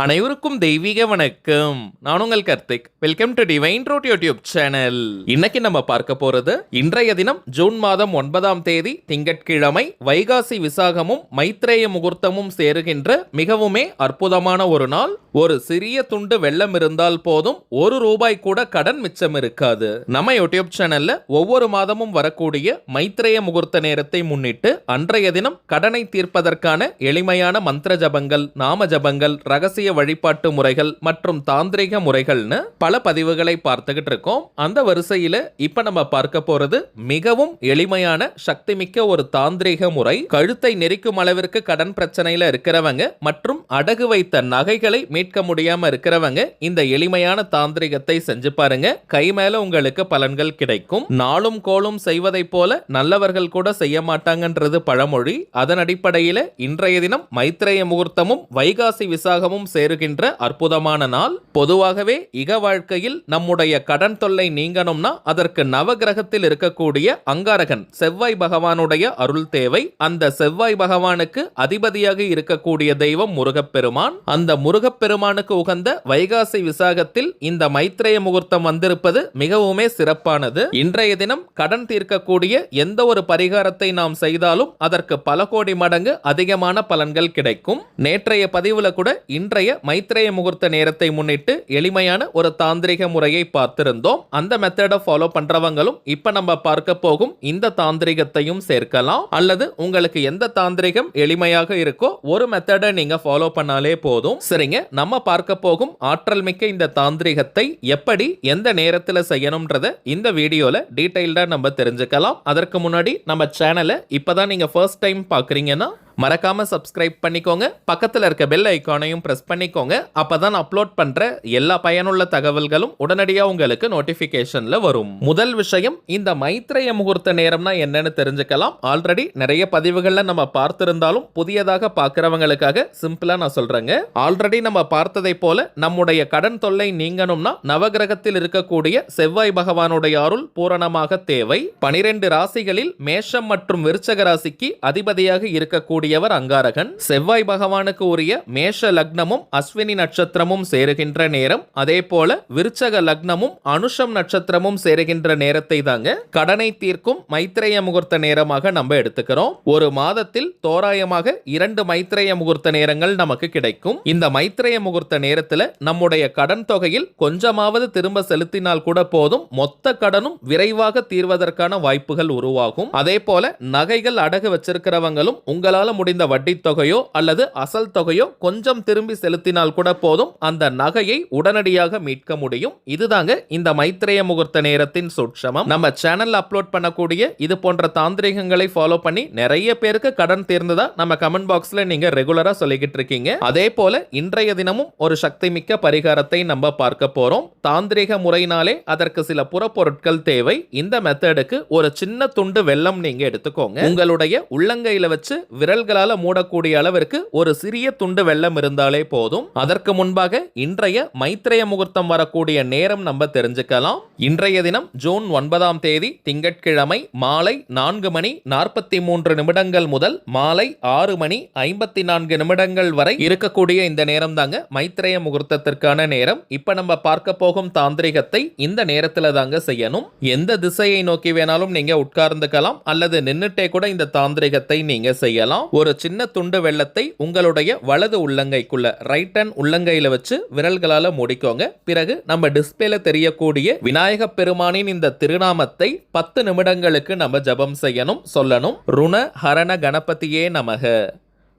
அனைவருக்கும் தெய்வீக வணக்கம். நான் உங்கள் Karthik. Welcome to divine truth YouTube channel. இன்னைக்கு நம்ம பார்க்க போறது இன்றைய தினம் ஜூன் மாதம் 9ஆம் தேதி திங்கட்கிழமை வைகாசி விசாகமும் மைத்ரேய முகூர்த்தமும் சேருகின்ற மிகவுமே அற்புதமான ஒரு நாள். ஒரு சிறிய துண்டு வெள்ளம் இருந்தால் போதும், ₹1 கூட கடன் மிச்சம் இருக்காது. நம்ம யூடியூப் சேனல்ல ஒவ்வொரு மாதமும் வரக்கூடிய மைத்ரேய முகூர்த்த நேரத்தை முன்னிட்டு அன்றைய தினம் கடனை தீர்ப்பதற்கான எளிமையான மந்திர ஜபங்கள், நாம ஜபங்கள், ரகசிய வழிபாட்டு முறைகள் மற்றும் தாந்திரிக முறைகள்னு பல பதிவுகளை பார்த்துக்கிட்டு இருக்கோம். அந்த வரிசையில இப்ப நம்ம பார்க்க போறது மிகவும் எளிமையான சக்தி மிக்க ஒரு தாந்திரிக முறை. கழுத்தை நெரிக்கும் அளவிற்கு கடன் பிரச்சனையில இருக்கிறவங்க மற்றும் அடகு வைத்த நகைகளை மீட்க முடியாம இருக்கிறவங்க இந்த எளிமையான தாந்திரிகத்தை செஞ்சு பாருங்க. கை மேல உங்களுக்கு பலன்கள் கிடைக்கும். நாளும் கோளும் செய்வதை போல நல்லவர்கள் கூட செய்ய மாட்டாங்கன்றது பழமொழி. அதன் அடிப்படையில இன்றைய தினம் மைத்ரேய முகூர்த்தமும் வைகாசி விசாகமும் சேருகின்ற அற்புதமான நாள். பொதுவாகவே இக வாழ்க்கையில் நம்முடைய கடன் தொல்லை நீங்கணும்னா அதற்கு நவகிரகத்தில் இருக்கக்கூடிய அங்காரகன் செவ்வாய் பகவானுடைய அருள் தேவை. அந்த செவ்வாய் பகவானுக்கு அதிபதியாக இருக்கக்கூடிய தெய்வம் முருகப்பெருமான். அந்த முருகப்பெருமானுக்கு உகந்த வைகாசி விசாகத்தில் இந்த மைத்ரேய முகூர்த்தம் வந்திருப்பது மிகவுமே சிறப்பானது. இன்றைய தினம் கடன் தீர்க்கக்கூடிய எந்த ஒரு பரிகாரத்தை நாம் செய்தாலும் அதற்கு பல கோடி மடங்கு அதிகமான பலன்கள் கிடைக்கும். நேற்றைய பதிவுல கூட இன்றைய மைத்ரேய முகூர்த்த நேரத்தை முன்னிட்டு எளிமையான ஒரு தாந்திரிக முறையை பார்த்திருந்தோம். அந்த மெத்தடை ஃபாலோ பண்றவங்களும் இப்ப நம்ம பார்க்க போகும் இந்த தாந்திரிகத்தையும் சேர்க்கலாம். அல்லது உங்களுக்கு எந்த தாந்திரிகம் எளிமையாக இருக்கோ ஒரு மெத்தடை நீங்க ஃபாலோ பண்ணாலே போதும். சரிங்க, நம்ம பார்க்க போகும் ஆற்றல் மிக்க இந்த தாந்திரிகத்தை எப்படி எந்த நேரத்துல செய்யணும்ன்றத இந்த வீடியோல டீடைல்டா நம்ம தெரிஞ்சுக்கலாம். அதற்கு முன்னாடி நம்ம சேனலை இப்பதான் நீங்க ஃபர்ஸ்ட் டைம் பாக்குறீங்கன்னா மறக்காம சப்ஸ்கிரைப் பண்ணிக்கோங்க. பக்கத்தில் இருக்க பெல் ஐகானையும் பிரஸ் பண்ணிக்கோங்க. அப்பதான் அப்லோட் பண்ற எல்லா பயனுள்ள தகவல்களும் உடனடியாக உங்களுக்கு நோட்டிபிகேஷன்ல வரும். முதல் விஷயம், இந்த மைத்ரேய முகூர்த்த நேரம்னா என்னன்னு தெரிஞ்சுக்கலாம். ஆல்ரெடி நிறைய பதிவுகள்ல நம்ம பார்த்திருந்தாலும் புதியதாக பார்க்கிறவங்களுக்காக சிம்பிளா நான் சொல்றேங்க. ஆல்ரெடி நம்ம பார்த்ததை போல நம்முடைய கடன் தொல்லை நீங்கணும்னா நவகிரகத்தில் இருக்கக்கூடிய செவ்வாய் பகவானுடைய அருள் பூரணமாக தேவை. 12 ராசிகளில் மேஷம் மற்றும் விருச்சக ராசிக்கு அதிபதியாக இருக்கக்கூடிய அங்காரகன். செவ்வாய் பகவானுக்கு உரிய மேஷ லக்னமும் அஸ்வினி நட்சத்திரமும் சேருகின்ற நேரம். அதே போல விருச்சக லக்னமும் அனுஷம் நட்சத்திரமும் சேருகின்ற நேரத்தை தாங்க கடனை தீர்க்கும் மைத்ரேய முகூர்த்த நேரமாக நம்ம எடுத்துக்கிறோம். ஒரு மாதத்தில் தோராயமாக 2 மைத்ரேய முகூர்த்த நேரங்கள் நமக்கு கிடைக்கும். இந்த மைத்ரேய முகூர்த்த நேரத்தில் நம்முடைய கடன் தொகையில் கொஞ்சமாவது திரும்ப செலுத்தினால் கூட போதும், மொத்த கடனும் விரைவாக தீர்வதற்கான வாய்ப்புகள் உருவாகும். அதே போல நகைகள் அடகு வச்சிருக்கிறவங்களும் உங்களால முடிந்த வட்டி தொகையோ அல்லது அசல் தொகையோ கொஞ்சம் திரும்பி செலுத்தினால் கூட போதும், அந்த நகையை உடனடியாக மீட்க முடியும். இதுதாங்க இந்த மைத்ரேய முகூர்த்த நேரத்தின் சூட்சமம். நம்ம சேனல்ல அப்லோட் பண்ணக்கூடிய இது போன்ற தாந்திரிகங்களை ஃபாலோ பண்ணி நிறைய பேருக்கு கடன் தீர்ந்ததா நம்ம கமெண்ட் பாக்ஸ்ல நீங்க ரெகுலரா சொல்லிக்கிட்டு இருக்கீங்க. அதே போல இன்றைய தினமும் ஒரு சக்தி மிக்க பரிகாரத்தை நம்ம பார்க்க போறோம். தாந்திரிக முறையினாலே அதற்கு சில புறப்பொருட்கள் தேவை. இந்த மெத்தடுக்கு ஒரு சின்ன துண்டு வெல்லம் நீங்க எடுத்துக்கோங்க. உங்களுடைய உள்ளங்கையில வச்சு விரல்களால மூடக்கூடிய அளவிற்கு ஒரு சிறிய துண்டு வெல்லம் இருந்தாலே போதும். அதற்கு முன்பாக இன்றைய மைத்ரேய முகூர்த்தம் வரக்கூடிய நேரம் நம்ம தெரிஞ்சுக்கலாம். இன்றைய தினம் ஜூன் 9ஆம் தேதி திங்கட்கிழமை மாலை 4:43 முதல் மாலை 6:54 வரை இருக்கக்கூடிய இந்த நேரம் தாங்க மைத்ரேய முகூர்த்தத்திற்கான நேரம். இப்ப நம்ம பார்க்க போகும் தாந்திரிகத்தை இந்த நேரத்துல தாங்க செய்யணும். எந்த திசையை நோக்கி வேணாலும் நீங்க உட்கார்ந்துக்கலாம் அல்லது நின்னுட்டே கூட இந்த தாந்திரிகத்தை நீங்க செய்யலாம். ஒரு சின்ன துண்டு வெள்ளத்தை உங்களுடைய வலது உள்ளங்கைக்குள்ள ரைட் ஹேண்ட் உள்ளங்கையில வச்சு விரல்களால மூடிக்கோங்க. பிறகு நம்ம டிஸ்பிளேல தெரியக்கூடிய விநாயக பெருமானின் இந்த திருநாமத்தை 10 நிமிடங்களுக்கு நம்ம ஜபம் செய்யணும், சொல்லணும். ருண ஹரண கணபதியே நமக,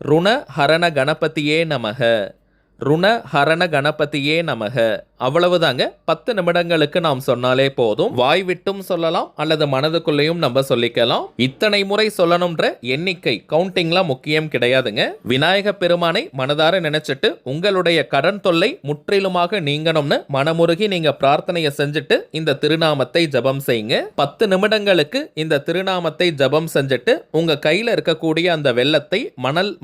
ருண ஹரண கணபதியே நமக, ருண ஹரண கணபதியே நமக. அவ்வளவுதாங்க. 10 நிமிடங்களுக்கு நாம் சொன்னாலே போதும். வாய் விட்டும் சொல்லலாம் அல்லது மனதுக்குள்ளேயும் நம்ம சொல்லிக்கலாம். இத்தனை முறை சொல்லணும்ன்ற எண்ணிக்கை கவுண்டிங்லாம் முக்கியம் கிடையாதுங்க. விநாயக பெருமானை மனதார நினைச்சிட்டு உங்களுடைய கடன் தொல்லை முற்றிலுமாக நீங்கணும்னு மனமுருகி நீங்க பிரார்த்தனையை செஞ்சுட்டு இந்த திருநாமத்தை ஜபம் செய்யுங்க. 10 நிமிடங்களுக்கு இந்த திருநாமத்தை ஜபம் செஞ்சுட்டு உங்க கையில இருக்கக்கூடிய அந்த வெள்ளத்தை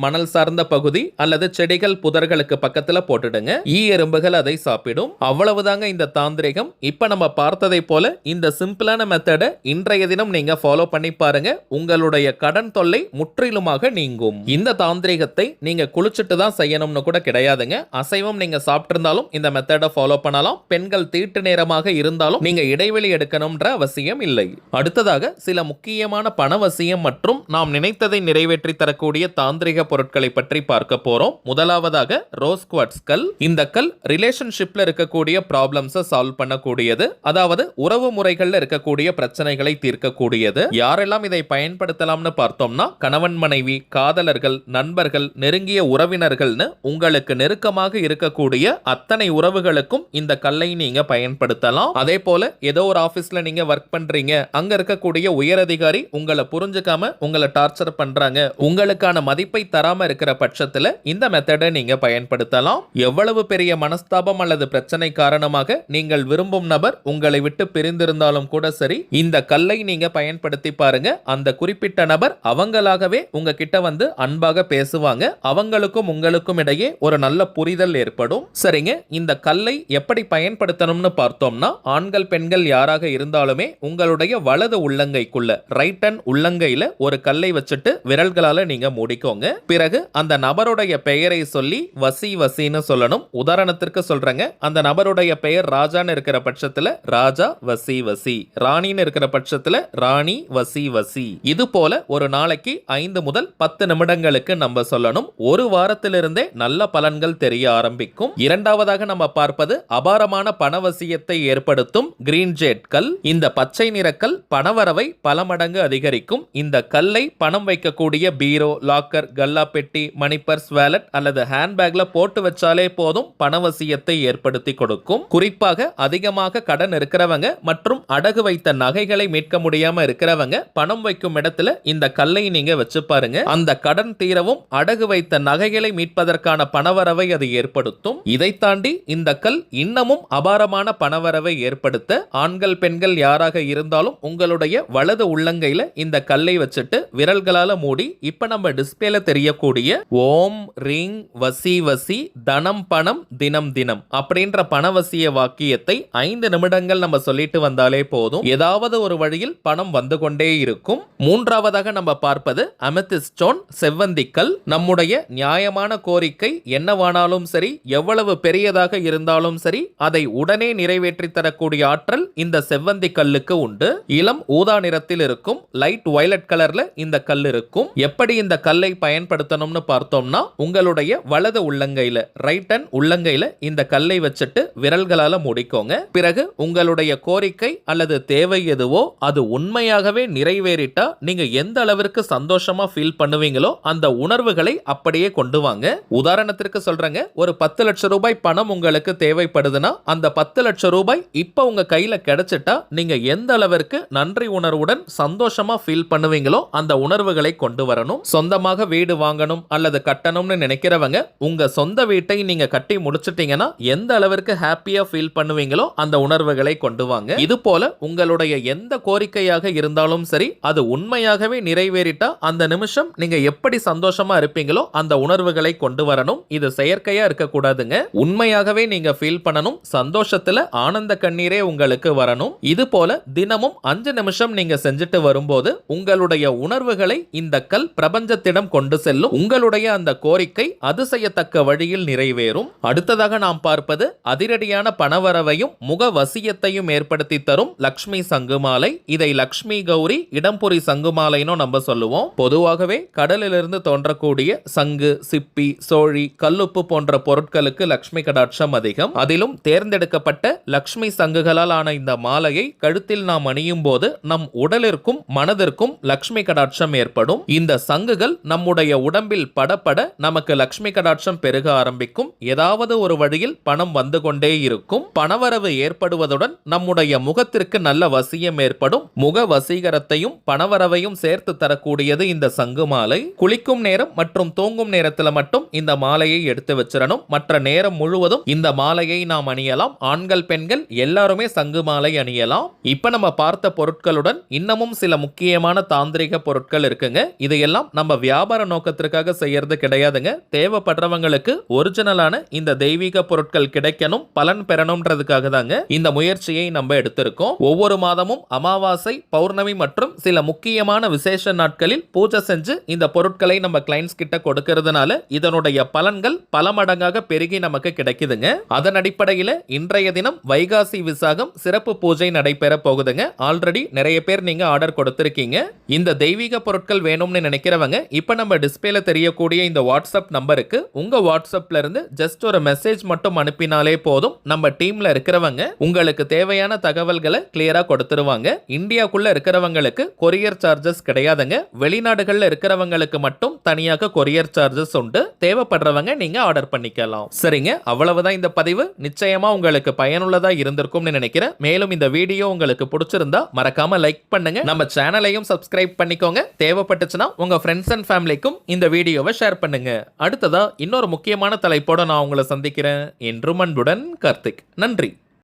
மணல் சார்ந்த பகுதி அல்லது செடிகள் புதர்களுக்கு பக்கத்துல பக்கத்துல போட்டுடுங்க. ஈ எறும்புகள் அதை சாப்பிடும். அவ்வளவுதாங்க இந்த தாந்திரிகம். இப்ப நம்ம பார்த்ததை போல இந்த சிம்பிளான மெத்தட இன்றைய தினம் நீங்க ஃபாலோ பண்ணி பாருங்க. உங்களுடைய கடன் தொல்லை முற்றிலுமாக நீங்கும். இந்த தாந்திரிகத்தை நீங்க குளிச்சுட்டு தான் செய்யணும்னு கூட கிடையாதுங்க. அசைவம் நீங்க சாப்பிட்டிருந்தாலும் இந்த மெத்தட ஃபாலோ பண்ணலாம். பெண்கள் தீட்டு நேரமாக இருந்தாலும் நீங்க இடைவெளி எடுக்கணும்ன்ற அவசியம் இல்லை. அடுத்ததாக சில முக்கியமான பணவசியம் மற்றும் நாம் நினைத்ததை நிறைவேற்றி தரக்கூடிய தாந்திரிக பொருட்களை பற்றி பார்க்க போறோம். முதலாவதாக ரோஸ் குவார்ட்ஸ் கல். இந்த கல் ரிலேஷன்ஷிப்ல இருக்கக்கூடிய ப்ராப்ளம்ஸை சால்வ் பண்ணக்கூடியது. அதாவது உறவு முறைகள்ல இருக்கக்கூடிய பிரச்சனைகளை தீர்க்கக்கூடியது. யாரெல்லாம் இதை பயன்படுத்தலாம்னு பார்த்தோம்னா கணவன் மனைவி, காதலர்கள், நண்பர்கள், நெருங்கிய உறவினர்கள்னு உங்களுக்கு நெருக்கமாக இருக்கக்கூடிய அத்தனை உறவுகளுக்கும் இந்த கல்லை நீங்க பயன்படுத்தலாம். அதே போல ஏதோ ஒரு ஆபீஸ்ல நீங்க ஒர்க் பண்றீங்க, அங்க இருக்கக்கூடிய உயரதிகாரி உங்களை புரிஞ்சுக்காம உங்களை டார்ச்சர் பண்றாங்க, உங்களுக்கான மதிப்பை தராம இருக்கிற பட்சத்துல இந்த மெத்தடை நீங்க பயன்படுத்தலாம். எவ்வளவு பெரிய மனஸ்தாபம் அல்லது பிரச்சனை காரணமாக நீங்கள் விரும்பும் நபர் உங்களை விட்டு பிரிந்திருந்தாலும் கூட சரி, இந்த கல்லை நீங்க பயன்படுத்தி பாருங்க. அந்த குறிப்பிட்ட நபர் அவங்களாகவே உங்ககிட்ட வந்து அன்பாக பேசுவாங்க. அவங்களுக்கும் உங்களுக்கும் இடையே ஒரு நல்ல புரிதல் ஏற்படும். சரிங்க, இந்த கல்லை எப்படி பயன்படுத்தணும்னு பார்த்தோம்னா ஆண்கள் பெண்கள் யாராக இருந்தாலுமே உங்களுடைய வலது உள்ளங்கைக்குள்ள ரைட் ஹேண்ட் உள்ளங்கையில ஒரு கல்லை வச்சுட்டு விரல்களால நீங்க மூடிக்கோங்க. பிறகு அந்த நபருடைய பெயரை சொல்லி வசி வசின்னு சொல்லணும். உதாரணத்திற்கு சொல்றேங்க, அந்த நபருடைய பெயர் ராஜான்னு இருக்கிற பட்சத்துல ராஜா வசி வசி, ராணின்னு இருக்கிற பட்சத்துல ராணி வசி வசி. இது போல ஒரு நாளைக்கு 5 முதல் 10 நிமிடங்களுக்கு நம்ம சொல்லணும். ஒரு வாரத்திலிருந்தே நல்ல பலன்கள் தெரிய ஆரம்பிக்கும். இரண்டாவதாக நம்ம பார்ப்பது அபாரமான பணவசியத்தை ஏற்படுத்தும் கிரீன் ஜேட் கல். இந்த பச்சை நிறக்கல் பணவரவை பல மடங்கு அதிகரிக்கும். இந்த கல்லை பணம் வைக்கக்கூடிய பீரோ, லாக்கர், கல்லா பெட்டி, மணி பர்ஸ், வேலட் அல்லது ஹேண்ட்பேக்ல போட்டு வச்சாலே போதும் பணவசியத்தை ஏற்படுத்தி கொடுக்கும். குறிப்பாக அதிகமாக கடன் இருக்கிறவங்க மற்றும் அடகு வைத்த நகைகளை மீட்க முடியாம இருக்கிறவங்க பணம் வைக்கும் இடத்துல இந்த கல்லை நீங்க வச்சு பாருங்க. அந்த கடன் தீரவும் அடகு வைத்த நகைகளை மீட்பதற்கான பணவரவை அது ஏற்படுத்தும். இதை தாண்டி இந்த கல் இன்னமும் அபாரமான பணவரவை ஏற்படுத்த ஆண்கள் பெண்கள் யாராக இருந்தாலும் உங்களுடைய வலது உள்ளங்கையில இந்த கல்லை வச்சுட்டு விரல்களால மூடி இப்ப நம்ம டிஸ்பிளேல தெரியக்கூடிய ஓம் ரிங் வசி வசி தனம் பணம் தினம் தினம் அப்படின்ற பணவசிய வாக்கியத்தை 5 நிமிடங்கள் நம்ம சொல்லிட்டு வந்தாலே போதும். ஏதாவது ஒரு வழியில் பணம் வந்து கொண்டே இருக்கும். மூன்றாவதாக நம்ம பார்ப்பது அமெத்திஸ்ட் ஸ்டோன், செவ்வந்திக்கல். நம்முடைய நியாயமான கோரிக்கை என்னவானாலும் சரி, எவ்வளவு பெரியதாக இருந்தாலும் சரி, அதை உடனே நிறைவேற்றி தரக்கூடிய ஆற்றல் இந்த செவ்வந்தி கல்லுக்கு உண்டு. இளம் ஊதா நிறத்தில் இருக்கும், லைட் வயலட் கலர்ல இந்த கல் இருக்கும். எப்படி இந்த கல்லை பயன்படுத்தணும்னு பார்த்தோம்னா உங்களுடைய வலது உள்ளங்கையில ரைட் ஹேண்ட் உள்ளங்கையில இந்த கல்லை வச்சுட்டு விரல்களால முடிக்கோங்க. பிறகு உங்களுடைய கோரிக்கை அல்லது தேவை எதுவோ அது உண்மையாகவே நிறைவேறிட்டா நீங்க எந்த அளவிற்கு சந்தோஷமா ஃபீல் பண்ணுவீங்களோ அந்த உணர்வுகளை அப்படியே கொண்டு வாங்க. உதாரணத்திற்கு சொல்றேங்க, ஒரு 10 லட்சம் ரூபாய் பணம் உங்களுக்கு தேவைப்படுதுன்னா அந்த 10 லட்சம் ரூபாய் இப்ப உங்க கையில கிடைச்சிட்டா நீங்க எந்த அளவிற்கு நன்றி உணர்வுடன் சந்தோஷமா ஃபீல் பண்ணுவீங்களோ அந்த உணர்வுகளை கொண்டு வரணும். சொந்தமாக வீடு வாங்கணும் அல்லது கட்டணும்னு நினைக்கிறவங்க உங்க சொந்த வீட்டை நீங்க கட்டி முடிச்சிட்டீங்கன்னா எந்த அளவிற்கு ஹாப்பியா ஃபீல் பண்ணுவீங்களோ அந்த உணர்வுகளை கொண்டு வாங்க. இது போல உங்களுடைய எந்த கோரிக்கையாக இருந்தாலும் சரி, அது உண்மையாகவே நிறைவேறிட்டா அந்த நிமிஷம் நீங்க எப்படி சந்தோஷமா இருப்பீங்களோ அந்த உணர்வுகளை கொண்டு வரணும். இது செயற்கையா இருக்க கூடாதுங்க. உண்மையாகவே நீங்க ஃபீல் பண்ணணும். சந்தோஷத்துல ஆனந்த கண்ணீரே உங்களுக்கு வரணும். இது போல தினமும் 5 நிமிஷம் நீங்க செஞ்சுட்டு வரும்போது உங்களுடைய உணர்வுகளை இந்த கல் பிரபஞ்சத்திடம் கொண்டு செல்லும். உங்களுடைய அந்த கோரிக்கை அதிசயத்தக்க வழியில் நிறைவேறும். அடுத்ததாக நாம் பார்ப்பது அதிரடியான பணவரவையும் முக வசியத்தையும் ஏற்படுத்தி தரும் லக்ஷ்மி சங்குமாலை. இதை லக்ஷ்மி கௌரி இடம்புரி சங்குமாலைன்னு நம்ம சொல்லுவோம். பொதுவாகவே கடலிலிருந்து தோன்றக்கூடிய சங்கு, சிப்பி, சோழி, கல்லுப்பு போன்ற பொருட்களுக்கு லக்ஷ்மி கடாட்சம் அதிகம். அதிலும் தேர்ந்தெடுக்கப்பட்ட லக்ஷ்மி சங்குகளால் ஆன இந்த மாலையை கழுத்தில் நாம் அணியும் போது நம் உடலிற்கும் மனதிற்கும் லக்ஷ்மி கடாட்சம் ஏற்படும். இந்த சங்குகள் நம்முடைய உடம்பில் படப்பட நமக்கு லக்ஷ்மி கடாட்சம் பெருக ஆரம்பிக்கும். ஏதாவது ஒரு வழியில் பணம் வந்து கொண்டே இருக்கும். பணவரவு ஏற்படுவதுடன் நம்முடைய முகத்திற்கு நல்ல வசியம் ஏற்படும். முக வசீகரத்தையும் பணவரவையும் சேர்த்து தரக்கூடியது இந்த சங்கு மாலை. குளிக்கும் நேரம் மற்றும் தூங்கும் நேரத்தில் மட்டும் இந்த மாலையை எடுத்து வச்சிடணும். மற்ற நேரம் முழுவதும் இந்த மாலையை நாம் அணியலாம். ஆண்கள் பெண்கள் எல்லாருமே சங்கு மாலை அணியலாம். இப்ப நம்ம பார்த்த பொருட்களுடன் இன்னமும் சில முக்கியமான தாந்திரிக பொருட்கள் இருக்குங்க. இதையெல்லாம் நம்ம வியாபார நோக்கத்திற்காக செய்யறது கிடையாதுங்க. தேவைப்படுறவங்களுக்கு ஒரிஜினலான இந்த தெய்வீக பொருட்கள் கிடைக்கணும், பலன் பெறணும்ன்றதுக்காக தாங்க இந்த முயற்சியை நம்ம எடுத்திருக்கோம். ஒவ்வொரு மாதமும் அமாவாசை, பௌர்ணமி மற்றும் சில முக்கியமான விசேஷ நாட்களில் பூஜை செஞ்சு இந்த பொருட்களை நம்ம கிளைண்ட்ஸ் கிட்ட கொடுக்கறதுனால இதனுடைய பலன்கள் பல மடங்காக பெருகி நமக்கு கிடைக்குதுங்க. அதன் அடிப்படையில் இன்றைய தினம் வைகாசி விசாகம் சிறப்பு பூஜை நடைபெற போகுதுங்க. ஆல்ரெடி நிறைய பேர் நீங்க ஆர்டர் கொடுத்திருக்கீங்க. இந்த தெய்வீக பொருட்கள் வேணும்னு நினைக்கிறவங்க இப்ப நம்ம டிஸ்பிளேல தெரியக்கூடிய இந்த வாட்ஸ்அப் நம்பருக்கு உங்க வாட்ஸ்அப்ல இருந்து ஜஸ்ட் ஒரு மெசேஜ் மட்டும் அனுப்பினாலே போதும். நம்ம டீம்ல இருக்கிறவங்க உங்களுக்கு தேவையான தகவல்களை கிளியரா கொடுத்துருவாங்க. இந்தியாக்குள்ள இருக்கிறவங்களுக்கு கொரியர் சார்ஜஸ் கிடையாதுங்க. வெளிநாடுகள்ல இருக்கிறவங்களுக்கு மட்டும் தனியாக கொரியர் சார்ஜஸ் உண்டு. தேவைப்படுறவங்க நீங்க ஆர்டர் பண்ணிக்கலாம். சரிங்க, அவ்வளவுதான் இந்த பதிவு. நிச்சயமா உங்களுக்கு பயனுள்ளதா இருந்திருக்கும்னு நினைக்கிறேன். மேலும் இந்த வீடியோ உங்களுக்கு பிடிச்சிருந்தா மறக்காம லைக் பண்ணுங்க. நம்ம சேனலையும் சப்ஸ்கிரைப் பண்ணிக்கோங்க. தேவைப்பட்டுச்சுன்னா உங்க ஃப்ரெண்ட்ஸ் அண்ட் ஃபேமிலிக்கும் இந்த வீடியோவை ஷேர் பண்ணுங்க. அடுத்ததா இன்னொரு முக்கியமான தலைப்போட நான் உங்களை சந்திக்கிறேன். என்றும் அன்புடன் கார்த்திக். நன்றி.